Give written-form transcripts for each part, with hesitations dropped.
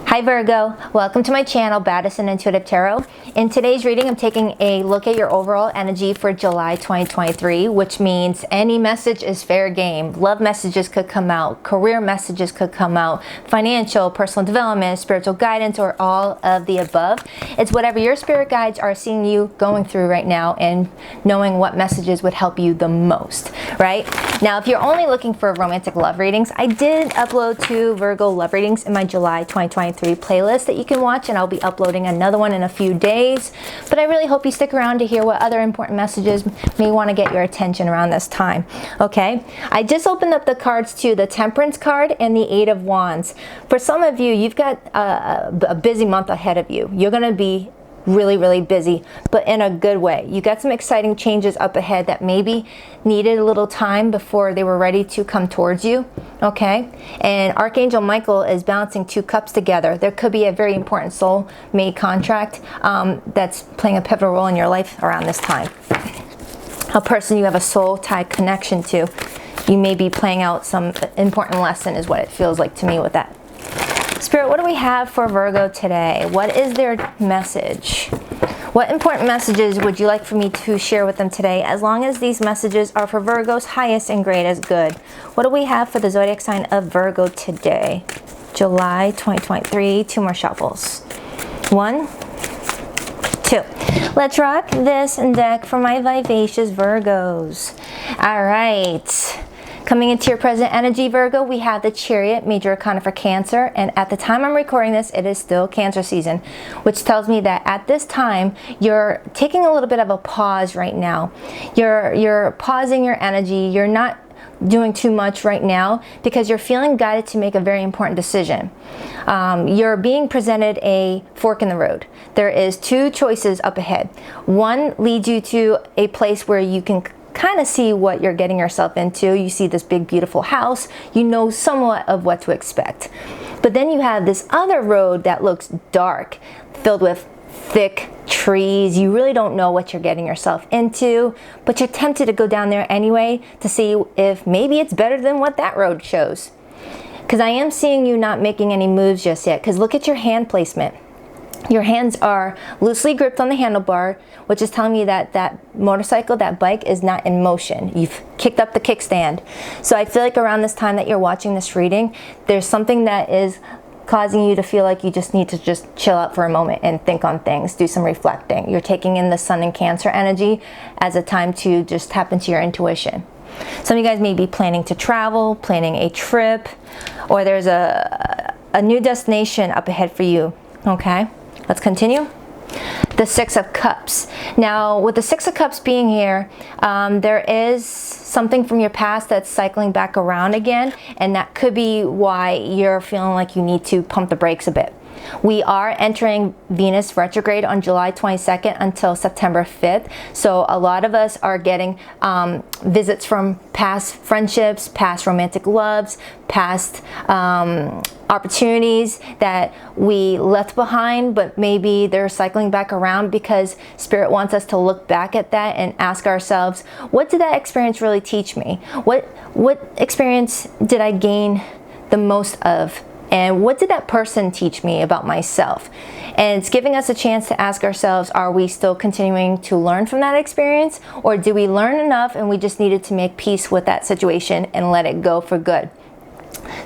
Hi Virgo, welcome to my channel, Baddest and Intuitive Tarot. In today's reading, I'm taking a look at your overall energy for July 2023, which means any message is fair game. Love messages could come out, career messages could come out, financial, personal development, spiritual guidance, or all of the above. It's whatever your spirit guides are seeing you going through right now and knowing what messages would help you the most, right? Now, if you're only looking for romantic love readings, I did upload 2 Virgo love readings in my July 2023 playlist that you can watch, and I'll be uploading another one in a few days. But I really hope you stick around to hear what other important messages may want to get your attention around this time. Okay, I just opened up the cards to the Temperance card and the 8 of Wands. For some of you, you've got a busy month ahead of you. You're going to be really busy, but in a good way. You got some exciting changes up ahead that maybe needed a little time before they were ready to come towards you. Okay, and Archangel Michael is balancing 2 cups together. There could be a very important soul-mate contract that's playing a pivotal role in your life around this time. A person you have a soul-tied connection to. You may be playing out some important lesson is what it feels like to me with that. Spirit, what do we have for Virgo today? What is their message? What important messages would you like for me to share with them today, as long as these messages are for Virgo's highest and greatest good? What do we have for the zodiac sign of Virgo today? July 2023, 2 more shuffles. 1, 2. Let's rock this deck for my vivacious Virgos. All right. Coming into your present energy, Virgo, we have the Chariot, major arcana for Cancer, and at the time I'm recording this, it is still Cancer season, which tells me that at this time, you're taking a little bit of a pause right now. You're pausing your energy. You're not doing too much right now because you're feeling guided to make a very important decision. You're being presented a fork in the road. There is 2 choices up ahead. One leads you to a place where you can kind of see what you're getting yourself into. You see this big beautiful house, you know somewhat of what to expect. But then you have this other road that looks dark, filled with thick trees. You really don't know what you're getting yourself into, but you're tempted to go down there anyway to see if maybe it's better than what that road shows. Because I am seeing you not making any moves just yet, because look at your hand placement. Your hands are loosely gripped on the handlebar, which is telling me that that motorcycle, that bike is not in motion. You've kicked up the kickstand. So I feel like around this time that you're watching this reading, there's something that is causing you to feel like you just need to just chill out for a moment and think on things, do some reflecting. You're taking in the Sun and Cancer energy as a time to just tap into your intuition. Some of you guys may be planning to travel, planning a trip, or there's a new destination up ahead for you. Okay? Let's continue. The 6 of Cups. Now, with the 6 of Cups being here, there is something from your past that's cycling back around again, and that could be why you're feeling like you need to pump the brakes a bit. We are entering Venus retrograde on July 22nd until September 5th. So a lot of us are getting visits from past friendships, past romantic loves, past opportunities that we left behind, but maybe they're cycling back around because Spirit wants us to look back at that and ask ourselves, what did that experience really teach me? What experience did I gain the most of? And what did that person teach me about myself? And it's giving us a chance to ask ourselves, are we still continuing to learn from that experience? Or do we learn enough and we just needed to make peace with that situation and let it go for good?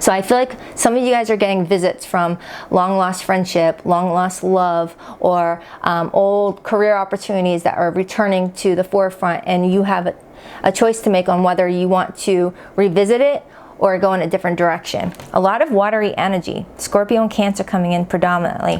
So I feel like some of you guys are getting visits from long lost friendship, long lost love, or old career opportunities that are returning to the forefront, and you have a choice to make on whether you want to revisit it or go in a different direction. A lot of watery energy. Scorpio and Cancer coming in predominantly.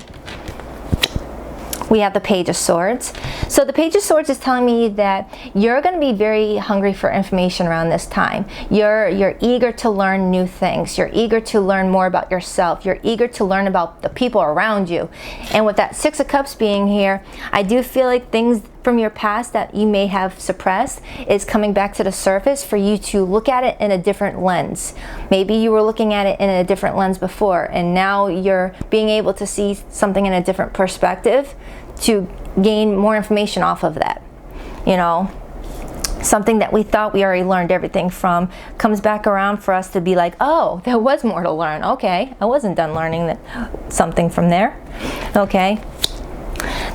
We have the Page of Swords. So the Page of Swords is telling me that you're going to be very hungry for information around this time. You're eager to learn new things. You're eager to learn more about yourself. You're eager to learn about the people around you. And with that 6 of Cups being here, I do feel like things from your past that you may have suppressed is coming back to the surface for you to look at it in a different lens. Maybe you were looking at it in a different lens before, and now you're being able to see something in a different perspective to gain more information off of that. You know, something that we thought we already learned everything from comes back around for us to be like, oh, there was more to learn. Okay, I wasn't done learning something from there. Okay.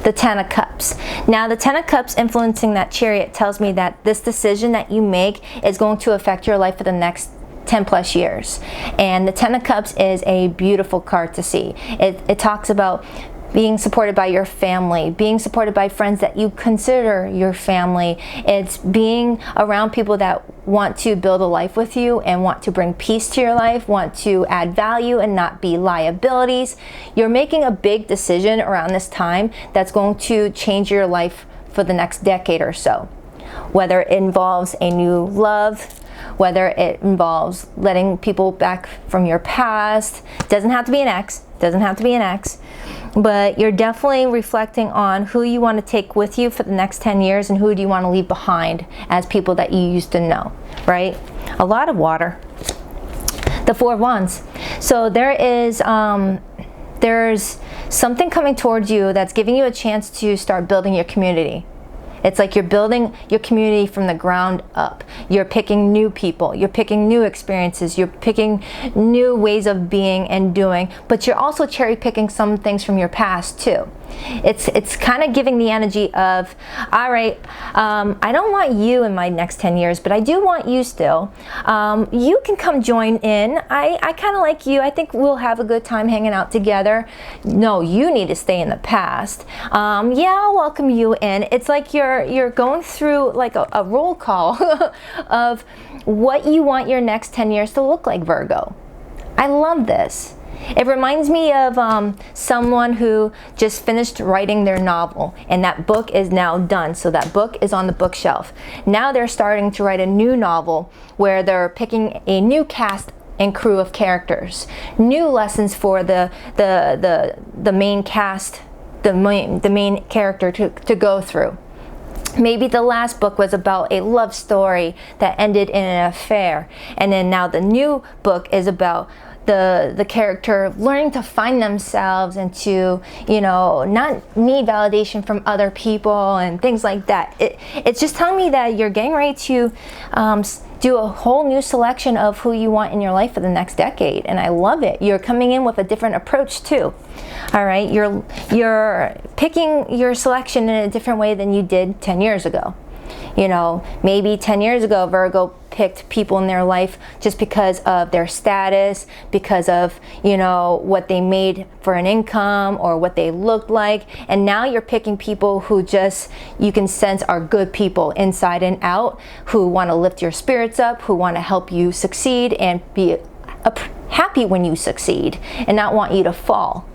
The Ten of Cups. Now the Ten of Cups influencing that Chariot tells me that this decision that you make is going to affect your life for the next 10 plus years. And the Ten of Cups is a beautiful card to see. It talks about being supported by your family, being supported by friends that you consider your family. It's being around people that want to build a life with you and want to bring peace to your life, want to add value and not be liabilities. You're making a big decision around this time that's going to change your life for the next decade or so. Whether it involves a new love, whether it involves letting people back from your past. Doesn't have to be an ex, doesn't have to be an ex, but you're definitely reflecting on who you want to take with you for the next 10 years and who do you want to leave behind as people that you used to know, right? A lot of water. The Four of Wands. So there's something coming towards you that's giving you a chance to start building your community. It's like you're building your community from the ground up. You're picking new people, you're picking new experiences, you're picking new ways of being and doing, but you're also cherry picking some things from your past too. It's kind of giving the energy of, all right, I don't want you in my next 10 years, but I do want you still. You can come join in. I kind of like you. I think we'll have a good time hanging out together. No, you need to stay in the past. Yeah, I'll welcome you in. It's like you're going through like a roll call of what you want your next 10 years to look like, Virgo. I love this. It reminds me of someone who just finished writing their novel and that book is now done. So that book is on the bookshelf. Now they're starting to write a new novel where they're picking a new cast and crew of characters, new lessons for the main cast, the main character to go through. Maybe the last book was about a love story that ended in an affair, and then now the new book is about the character learning to find themselves and to, you know, not need validation from other people and things like that. It's just telling me that you're getting ready to do a whole new selection of who you want in your life for the next decade, and I love it. You're coming in with a different approach too. All right, you're picking your selection in a different way than you did 10 years ago. You know, maybe 10 years ago, Virgo picked people in their life just because of their status, because of, you know, what they made for an income or what they looked like. And now you're picking people who just, you can sense are good people inside and out, who want to lift your spirits up, who want to help you succeed and be happy when you succeed and not want you to fall.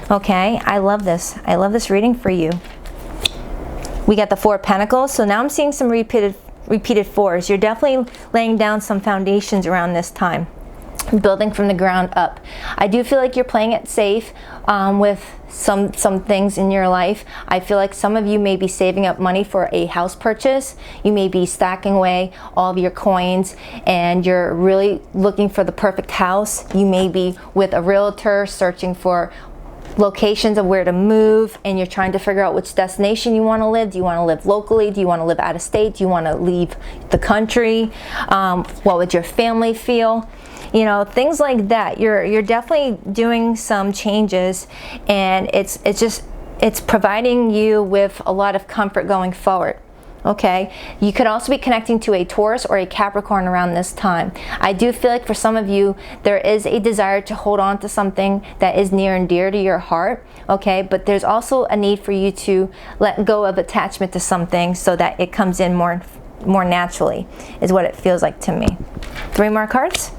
Okay, I love this. I love this reading for you. We got the Four of Pentacles, so now I'm seeing some repeated fours. You're definitely laying down some foundations around this time, building from the ground up. I do feel like you're playing it safe with some things in your life. I feel like some of you may be saving up money for a house purchase. You may be stacking away all of your coins and you're really looking for the perfect house. You may be with a realtor searching for locations of where to move, and you're trying to figure out which destination you want to live. Do you want to live locally? Do you want to live out of state? Do you want to leave the country? What would your family feel? You know, things like that. You're definitely doing some changes, and it's providing you with a lot of comfort going forward. Okay, you could also be connecting to a Taurus or a Capricorn around this time. I do feel like for some of you, there is a desire to hold on to something that is near and dear to your heart. Okay, but there's also a need for you to let go of attachment to something so that it comes in more naturally, is what it feels like to me. 3 more cards.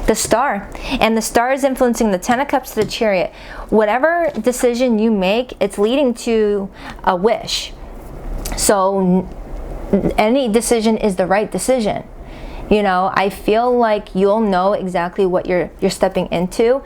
The Star, and the Star is influencing the Ten of Cups to the Chariot. Whatever decision you make, it's leading to a wish. So any decision is the right decision. You know, I feel like you'll know exactly what you're stepping into.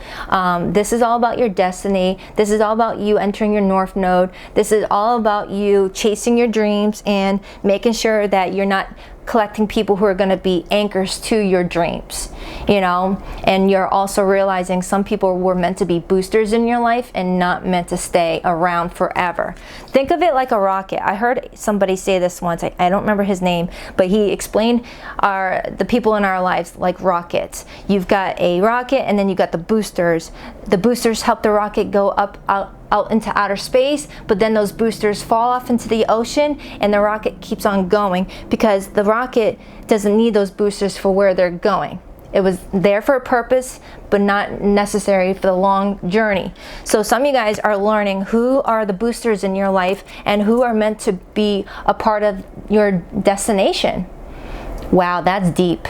This is all about your destiny. This is all about you entering your North Node. This is all about you chasing your dreams and making sure that you're not collecting people who are going to be anchors to your dreams, you know, and you're also realizing some people were meant to be boosters in your life and not meant to stay around forever. Think of it like a rocket. I heard somebody say this once. I don't remember his name, but he explained the people in our lives like rockets. You've got a rocket, and then you got the boosters. The boosters help the rocket go up, out into outer space, but then those boosters fall off into the ocean and the rocket keeps on going, because the rocket doesn't need those boosters for where they're going. It was there for a purpose, but not necessary for the long journey. So some of you guys are learning who are the boosters in your life and who are meant to be a part of your destination. Wow, that's deep.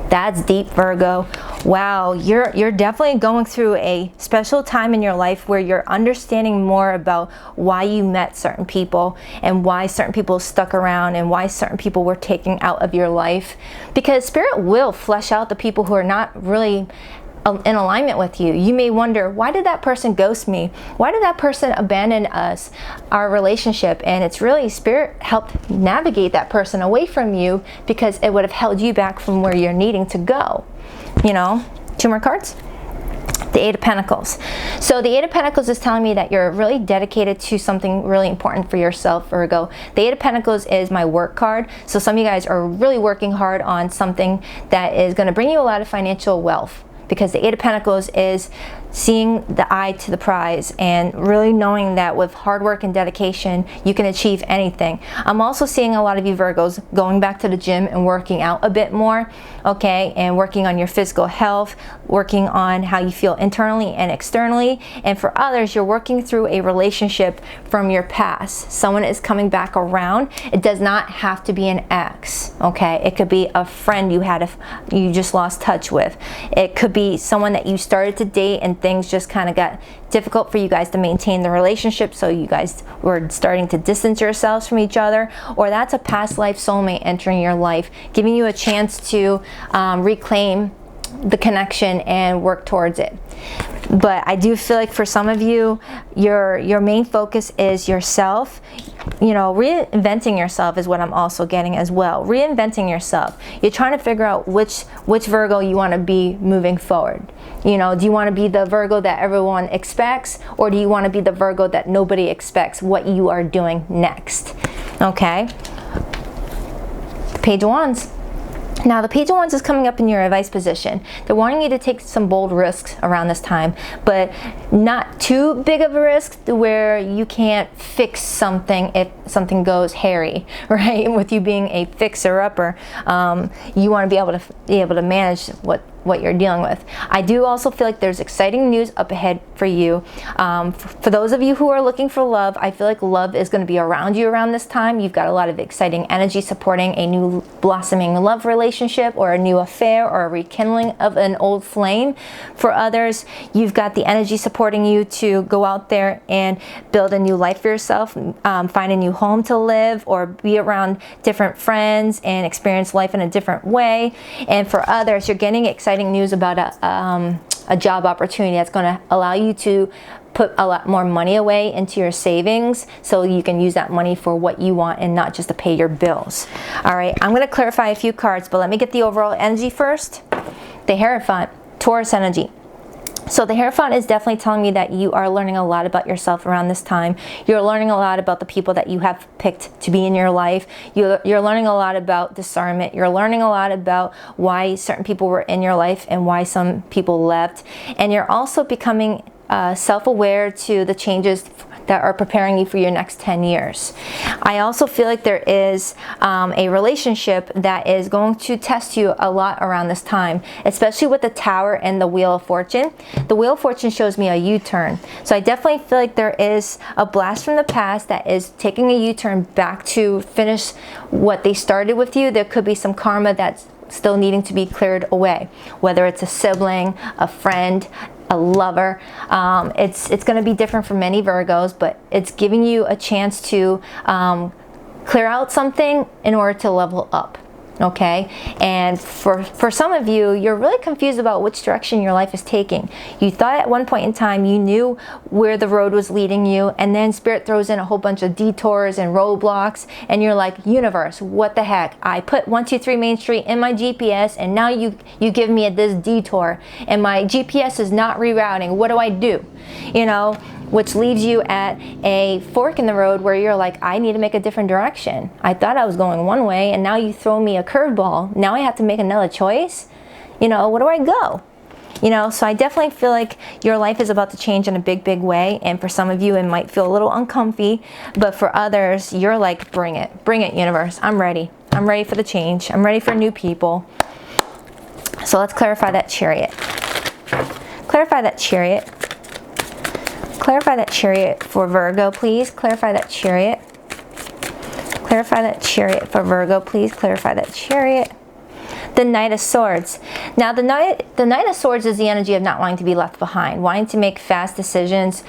That's deep, Virgo. Wow, you're definitely going through a special time in your life where you're understanding more about why you met certain people and why certain people stuck around and why certain people were taken out of your life. Because Spirit will flesh out the people who are not really in alignment with you. You may wonder, why did that person ghost me? Why did that person abandon us, our relationship? And it's really Spirit helped navigate that person away from you, because it would have held you back from where you're needing to go. You know, 2 more cards. The Eight of Pentacles. So the Eight of Pentacles is telling me that you're really dedicated to something really important for yourself, Virgo. The Eight of Pentacles is my work card. So some of you guys are really working hard on something that is going to bring you a lot of financial wealth, because the Eight of Pentacles is seeing the eye to the prize and really knowing that with hard work and dedication you can achieve anything. I'm also seeing a lot of you Virgos going back to the gym and working out a bit more, okay, and working on your physical health, working on how you feel internally and externally. And for others, you're working through a relationship from your past. Someone is coming back around. It does not have to be an ex, okay? It could be a friend you just lost touch with. It could be someone that you started to date and things just kind of got difficult for you guys to maintain the relationship, so you guys were starting to distance yourselves from each other. Or that's a past life soulmate entering your life, giving you a chance to reclaim the connection and work towards it. But I do feel like for some of you, your main focus is yourself. You know, reinventing yourself is what I'm also getting as well. Reinventing yourself. You're trying to figure out which Virgo you want to be moving forward. You know, do you want to be the Virgo that everyone expects, or do you want to be the Virgo that nobody expects what you are doing next? Okay. Page of Wands. Now the Page of Wands is coming up in your advice position. They're wanting you to take some bold risks around this time, but not too big of a risk to where you can't fix something if something goes hairy, right? With you being a fixer-upper, you want to be able to manage what you're dealing with. I do also feel like there's exciting news up ahead for you. For those of you who are looking for love, I feel like love is going to be around you around this time. You've got a lot of exciting energy supporting a new blossoming love relationship, or a new affair, or a rekindling of an old flame. For others, you've got the energy supporting you to go out there and build a new life for yourself, find a new home to live, or be around different friends and experience life in a different way. And for others, you're getting exciting news about a job opportunity that's going to allow you to put a lot more money away into your savings, so you can use that money for what you want and not just to pay your bills. All right, I'm going to clarify a few cards, but let me get the overall energy first. The Hierophant, Taurus energy. So the Hierophant is definitely telling me that you are learning a lot about yourself around this time. You're learning a lot about the people that you have picked to be in your life. You're learning a lot about discernment. You're learning a lot about why certain people were in your life and why some people left. And you're also becoming self-aware to the changes that are preparing you for your next 10 years. I also feel like there is a relationship that is going to test you a lot around this time, especially with the Tower and the Wheel of Fortune. The Wheel of Fortune shows me a U-turn. So I definitely feel like there is a blast from the past that is taking a U-turn back to finish what they started with you. There could be some karma that's still needing to be cleared away, whether it's a sibling, a friend, a lover. It's going to be different for many Virgos, but it's giving you a chance to clear out something in order to level up. Okay, and for some of you, you're really confused about which direction your life is taking. You thought at one point in time you knew where the road was leading you, and then Spirit throws in a whole bunch of detours and roadblocks, and you're like, universe, what the heck? I put 123 Main Street in my GPS, and now you give me this detour, and my GPS is not rerouting. What do I do? You know, which leaves you at a fork in the road where you're like, I need to make a different direction. I thought I was going one way, and now you throw me a curveball. Now I have to make another choice. You know, where do I go? You know, so I definitely feel like your life is about to change in a big, big way. And for some of you, it might feel a little uncomfy, but for others, you're like, bring it, universe. I'm ready. I'm ready for the change. I'm ready for new people. So let's clarify that Chariot. Clarify that Chariot. Clarify that Chariot for Virgo, please. Clarify that Chariot. Clarify that Chariot for Virgo, please. Clarify that Chariot. The Knight of Swords. Now, the Knight of Swords is the energy of not wanting to be left behind, wanting to make fast decisions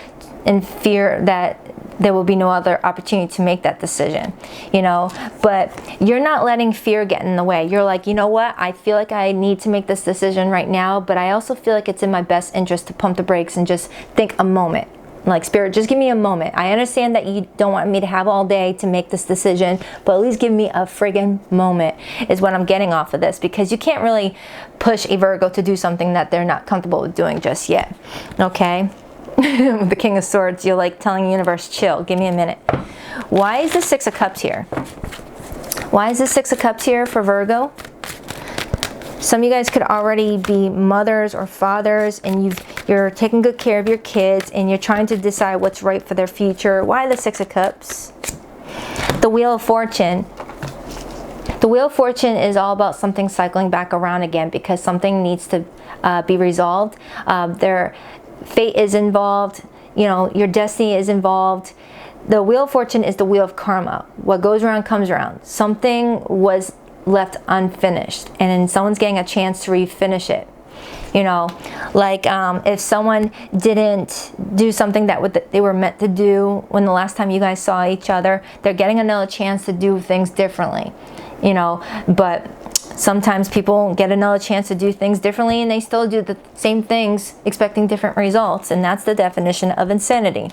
in fear that there will be no other opportunity to make that decision, you know, but you're not letting fear get in the way. You're like, you know what, I feel like I need to make this decision right now, but I also feel like it's in my best interest to pump the brakes and just think a moment. Like, Spirit, just give me a moment. I understand that you don't want me to have all day to make this decision, but at least give me a friggin' moment is what I'm getting off of this, because you can't really push a Virgo to do something that they're not comfortable with doing just yet, okay? With the King of Swords, you're like telling the universe, chill, give me a minute. Why is the Six of Cups here? Why is the Six of Cups here for Virgo? Some of you guys could already be mothers or fathers, and you're taking good care of your kids, and you're trying to decide what's right for their future. Why the Six of Cups? The Wheel of Fortune. The Wheel of Fortune is all about something cycling back around again, because something needs to be resolved. Their fate is involved. You know, your destiny is involved. The Wheel of Fortune is the wheel of karma. What goes around comes around. Something was left unfinished, and then someone's getting a chance to refinish it. You know, like if someone didn't do something that they were meant to do when the last time you guys saw each other, they're getting another chance to do things differently. You know, but sometimes people get another chance to do things differently, and they still do the same things expecting different results, and that's the definition of insanity.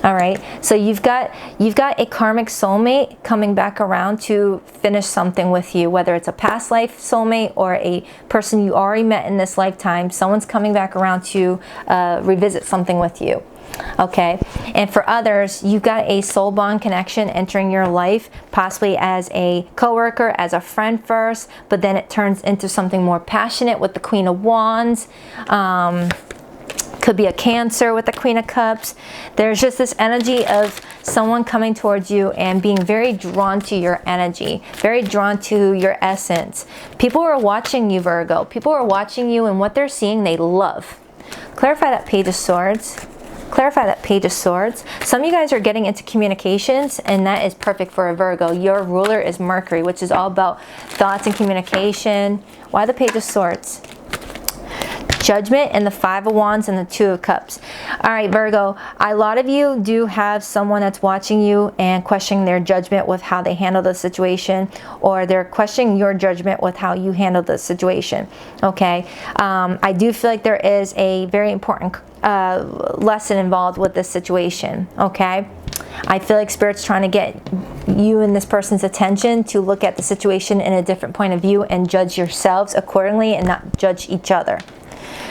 All right, so you've got a karmic soulmate coming back around to finish something with you, whether it's a past life soulmate or a person you already met in this lifetime. Someone's coming back around to revisit something with you. Okay, and for others, you've got a soul bond connection entering your life, possibly as a coworker, as a friend first, but then it turns into something more passionate with the Queen of Wands. Could be a Cancer with the Queen of Cups. There's just this energy of someone coming towards you and being very drawn to your energy, very drawn to your essence. People are watching you, Virgo. People are watching you, and what they're seeing, they love. Clarify that Page of Swords. Clarify that Page of Swords. Some of you guys are getting into communications, and that is perfect for a Virgo. Your ruler is Mercury, which is all about thoughts and communication. Why the Page of Swords? Judgment and the Five of Wands and the Two of Cups. All right, Virgo, a lot of you do have someone that's watching you and questioning their judgment with how they handle the situation, or they're questioning your judgment with how you handle the situation. Okay, I do feel like there is a very important lesson involved with this situation. Okay, I feel like Spirit's trying to get you and this person's attention to look at the situation in a different point of view and judge yourselves accordingly and not judge each other.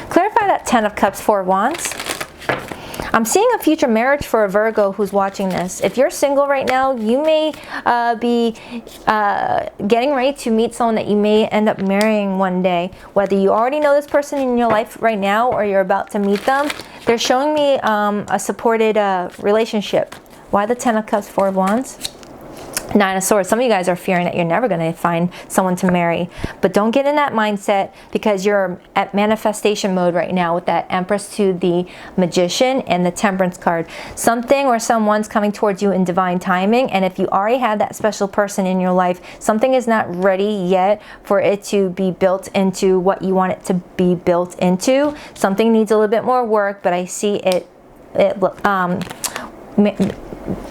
Clarify that Ten of Cups, Four of Wands. I'm seeing a future marriage for a Virgo who's watching this. If you're single right now, you may be getting ready to meet someone that you may end up marrying one day. Whether you already know this person in your life right now or you're about to meet them, they're showing me a supported relationship. Why the Ten of Cups, Four of Wands? Nine of Swords. Some of you guys are fearing that you're never going to find someone to marry, but don't get in that mindset, because you're at manifestation mode right now with that Empress to the Magician and the Temperance card. Something or someone's coming towards you in divine timing, and if you already have that special person in your life, something is not ready yet for it to be built into what you want it to be built into. Something needs a little bit more work, but I see it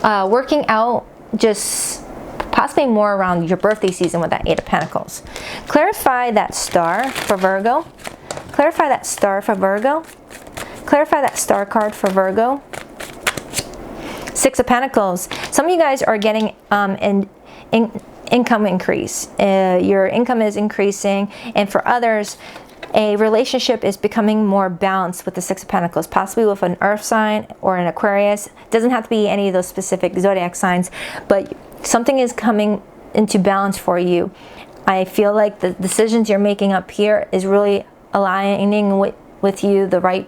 working out just possibly more around your birthday season with that Eight of Pentacles. Clarify that star for Virgo. Clarify that star for Virgo. Clarify that star card for Virgo. Six of Pentacles. Some of you guys are getting an income increase. Your income is increasing, and for others, a relationship is becoming more balanced with the Six of Pentacles, possibly with an earth sign or an Aquarius. It doesn't have to be any of those specific zodiac signs, but something is coming into balance for you. I feel like the decisions you're making up here is really aligning with you the right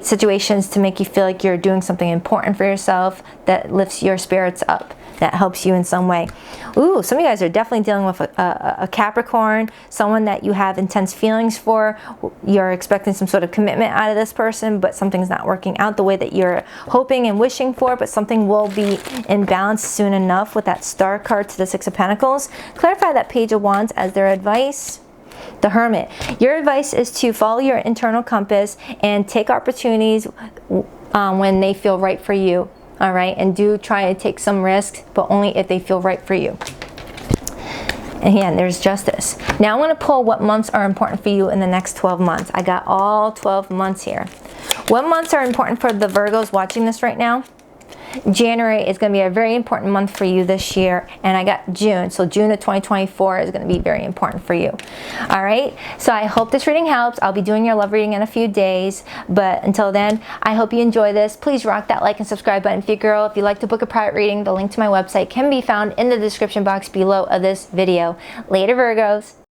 situations to make you feel like you're doing something important for yourself that lifts your spirits up, that helps you in some way. Ooh, some of you guys are definitely dealing with a Capricorn, someone that you have intense feelings for. You're expecting some sort of commitment out of this person, but something's not working out the way that you're hoping and wishing for, but something will be in balance soon enough with that star card to the Six of Pentacles. Clarify that Page of Wands as their advice. The Hermit. Your advice is to follow your internal compass and take opportunities when they feel right for you. All right, and do try to take some risks, but only if they feel right for you. And again, there's Justice. Now I'm going to pull what months are important for you in the next 12 months. I got all 12 months here. What months are important for the Virgos watching this right now? January is going to be a very important month for you this year, and I got June. So June of 2024 is going to be very important for you. All right, so I hope this reading helps. I'll be doing your love reading in a few days, but until then, I hope you enjoy this. Please rock that like and subscribe button. If you're a girl, if you'd like to book a private reading, the link to my website can be found in the description box below of this video. Later, Virgos.